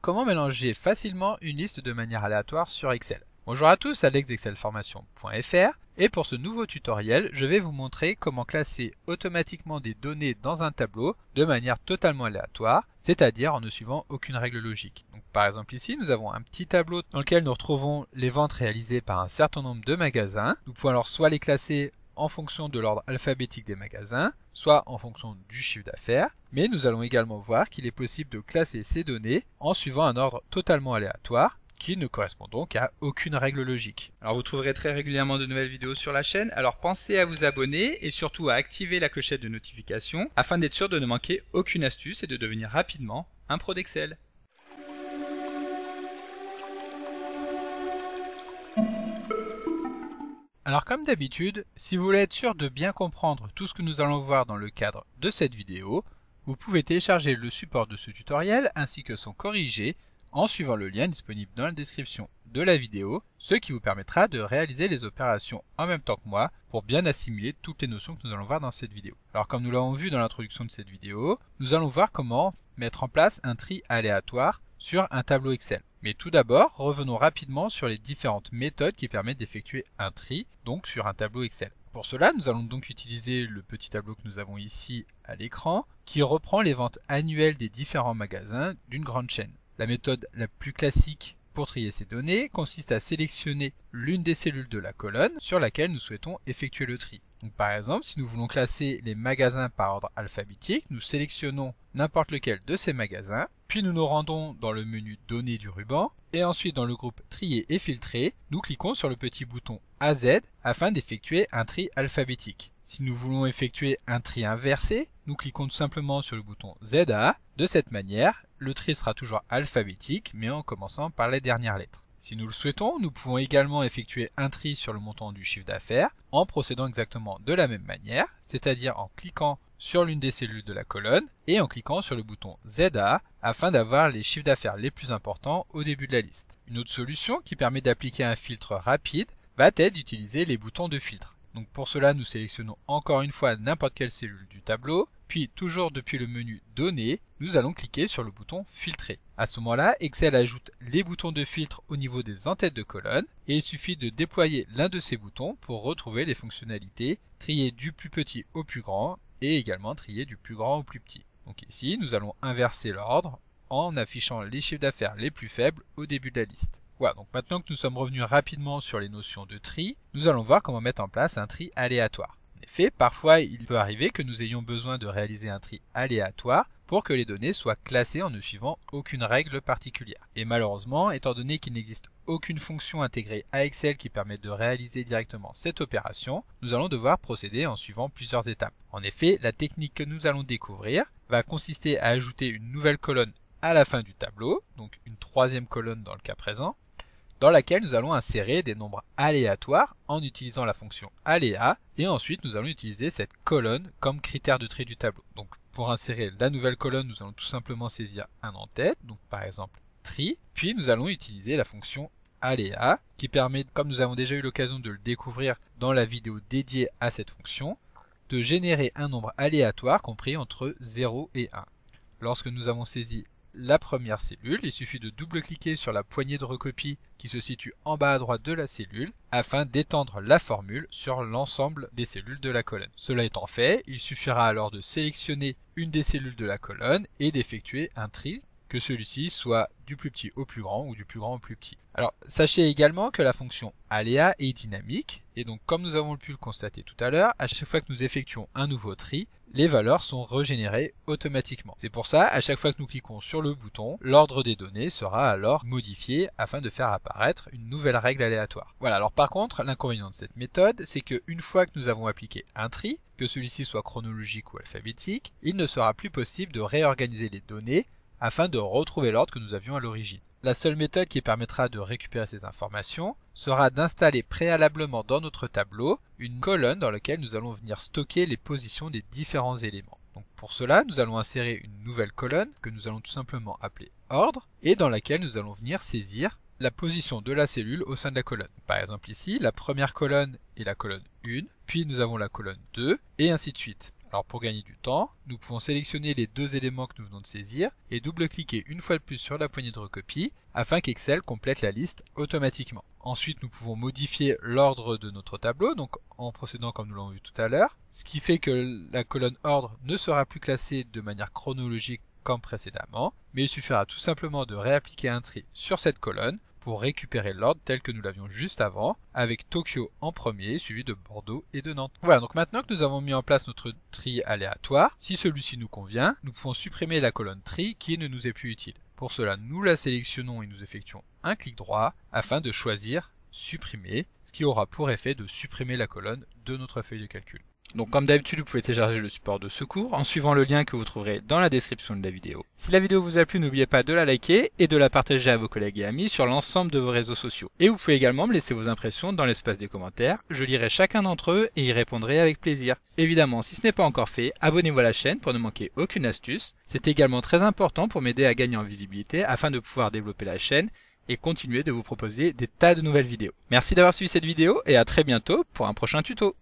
comment mélanger facilement une liste de manière aléatoire sur Excel. Bonjour à tous, alexexcelformation.fr et pour ce nouveau tutoriel, je vais vous montrer comment classer automatiquement des données dans un tableau de manière totalement aléatoire, c'est-à-dire en ne suivant aucune règle logique. Donc, par exemple ici, nous avons un petit tableau dans lequel nous retrouvons les ventes réalisées par un certain nombre de magasins. Nous pouvons alors soit les classer en fonction de l'ordre alphabétique des magasins, soit en fonction du chiffre d'affaires, mais nous allons également voir qu'il est possible de classer ces données en suivant un ordre totalement aléatoire, qui ne correspond donc à aucune règle logique. Alors vous trouverez très régulièrement de nouvelles vidéos sur la chaîne, alors pensez à vous abonner et surtout à activer la clochette de notification afin d'être sûr de ne manquer aucune astuce et de devenir rapidement un pro d'Excel. Alors comme d'habitude, si vous voulez être sûr de bien comprendre tout ce que nous allons voir dans le cadre de cette vidéo, vous pouvez télécharger le support de ce tutoriel ainsi que son corrigé en suivant le lien disponible dans la description de la vidéo, ce qui vous permettra de réaliser les opérations en même temps que moi pour bien assimiler toutes les notions que nous allons voir dans cette vidéo. Alors comme nous l'avons vu dans l'introduction de cette vidéo, nous allons voir comment mettre en place un tri aléatoire sur un tableau Excel. Mais tout d'abord, revenons rapidement sur les différentes méthodes qui permettent d'effectuer un tri, donc sur un tableau Excel. Pour cela, nous allons donc utiliser le petit tableau que nous avons ici à l'écran, qui reprend les ventes annuelles des différents magasins d'une grande chaîne. La méthode la plus classique pour trier ces données consiste à sélectionner l'une des cellules de la colonne sur laquelle nous souhaitons effectuer le tri. Donc par exemple, si nous voulons classer les magasins par ordre alphabétique, nous sélectionnons n'importe lequel de ces magasins, puis nous nous rendons dans le menu Données du ruban, et ensuite dans le groupe Trier et filtrer, nous cliquons sur le petit bouton AZ afin d'effectuer un tri alphabétique. Si nous voulons effectuer un tri inversé, nous cliquons tout simplement sur le bouton ZA. De cette manière, le tri sera toujours alphabétique, mais en commençant par les dernières lettres. Si nous le souhaitons, nous pouvons également effectuer un tri sur le montant du chiffre d'affaires en procédant exactement de la même manière, c'est-à-dire en cliquant sur l'une des cellules de la colonne et en cliquant sur le bouton ZA afin d'avoir les chiffres d'affaires les plus importants au début de la liste. Une autre solution qui permet d'appliquer un filtre rapide va être d'utiliser les boutons de filtre. Donc pour cela, nous sélectionnons encore une fois n'importe quelle cellule du tableau, puis toujours depuis le menu Données, nous allons cliquer sur le bouton Filtrer. À ce moment-là, Excel ajoute les boutons de filtre au niveau des en-têtes de colonne et il suffit de déployer l'un de ces boutons pour retrouver les fonctionnalités trier du plus petit au plus grand et également trier du plus grand au plus petit. Donc ici, nous allons inverser l'ordre en affichant les chiffres d'affaires les plus faibles au début de la liste. Voilà, donc maintenant que nous sommes revenus rapidement sur les notions de tri, nous allons voir comment mettre en place un tri aléatoire. En effet, parfois il peut arriver que nous ayons besoin de réaliser un tri aléatoire pour que les données soient classées en ne suivant aucune règle particulière. Et malheureusement, étant donné qu'il n'existe aucune fonction intégrée à Excel qui permette de réaliser directement cette opération, nous allons devoir procéder en suivant plusieurs étapes. En effet, la technique que nous allons découvrir va consister à ajouter une nouvelle colonne à la fin du tableau, donc une troisième colonne dans le cas présent, dans laquelle nous allons insérer des nombres aléatoires en utilisant la fonction aléa et ensuite nous allons utiliser cette colonne comme critère de tri du tableau. Donc pour insérer la nouvelle colonne, nous allons tout simplement saisir un en-tête, donc par exemple tri, puis nous allons utiliser la fonction aléa qui permet, comme nous avons déjà eu l'occasion de le découvrir dans la vidéo dédiée à cette fonction, de générer un nombre aléatoire compris entre 0 et 1. Lorsque nous avons saisi la première cellule, il suffit de double-cliquer sur la poignée de recopie qui se situe en bas à droite de la cellule afin d'étendre la formule sur l'ensemble des cellules de la colonne. Cela étant fait, il suffira alors de sélectionner une des cellules de la colonne et d'effectuer un tri, que celui-ci soit du plus petit au plus grand ou du plus grand au plus petit. Alors sachez également que la fonction aléa est dynamique et donc comme nous avons pu le constater tout à l'heure, à chaque fois que nous effectuons un nouveau tri, les valeurs sont régénérées automatiquement. C'est pour ça, à chaque fois que nous cliquons sur le bouton, l'ordre des données sera alors modifié afin de faire apparaître une nouvelle règle aléatoire. Voilà, alors par contre, l'inconvénient de cette méthode, c'est qu'une fois que nous avons appliqué un tri, que celui-ci soit chronologique ou alphabétique, il ne sera plus possible de réorganiser les données afin de retrouver l'ordre que nous avions à l'origine. La seule méthode qui permettra de récupérer ces informations sera d'installer préalablement dans notre tableau une colonne dans laquelle nous allons venir stocker les positions des différents éléments. Donc pour cela, nous allons insérer une nouvelle colonne que nous allons tout simplement appeler ordre et dans laquelle nous allons venir saisir la position de la cellule au sein de la colonne. Par exemple ici, la première colonne est la colonne 1, puis nous avons la colonne 2 et ainsi de suite. Alors pour gagner du temps, nous pouvons sélectionner les deux éléments que nous venons de saisir et double-cliquer une fois de plus sur la poignée de recopie afin qu'Excel complète la liste automatiquement. Ensuite, nous pouvons modifier l'ordre de notre tableau, donc en procédant comme nous l'avons vu tout à l'heure, ce qui fait que la colonne ordre ne sera plus classée de manière chronologique comme précédemment, mais il suffira tout simplement de réappliquer un tri sur cette colonne pour récupérer l'ordre tel que nous l'avions juste avant, avec Tokyo en premier, suivi de Bordeaux et de Nantes. Voilà, donc maintenant que nous avons mis en place notre tri aléatoire, si celui-ci nous convient, nous pouvons supprimer la colonne tri qui ne nous est plus utile. Pour cela, nous la sélectionnons et nous effectuons un clic droit afin de choisir supprimer, ce qui aura pour effet de supprimer la colonne de notre feuille de calcul. Donc comme d'habitude, vous pouvez télécharger le support de secours en suivant le lien que vous trouverez dans la description de la vidéo. Si la vidéo vous a plu, n'oubliez pas de la liker et de la partager à vos collègues et amis sur l'ensemble de vos réseaux sociaux. Et vous pouvez également me laisser vos impressions dans l'espace des commentaires, je lirai chacun d'entre eux et y répondrai avec plaisir. Évidemment, si ce n'est pas encore fait, abonnez-vous à la chaîne pour ne manquer aucune astuce. C'est également très important pour m'aider à gagner en visibilité afin de pouvoir développer la chaîne et continuer de vous proposer des tas de nouvelles vidéos. Merci d'avoir suivi cette vidéo et à très bientôt pour un prochain tuto.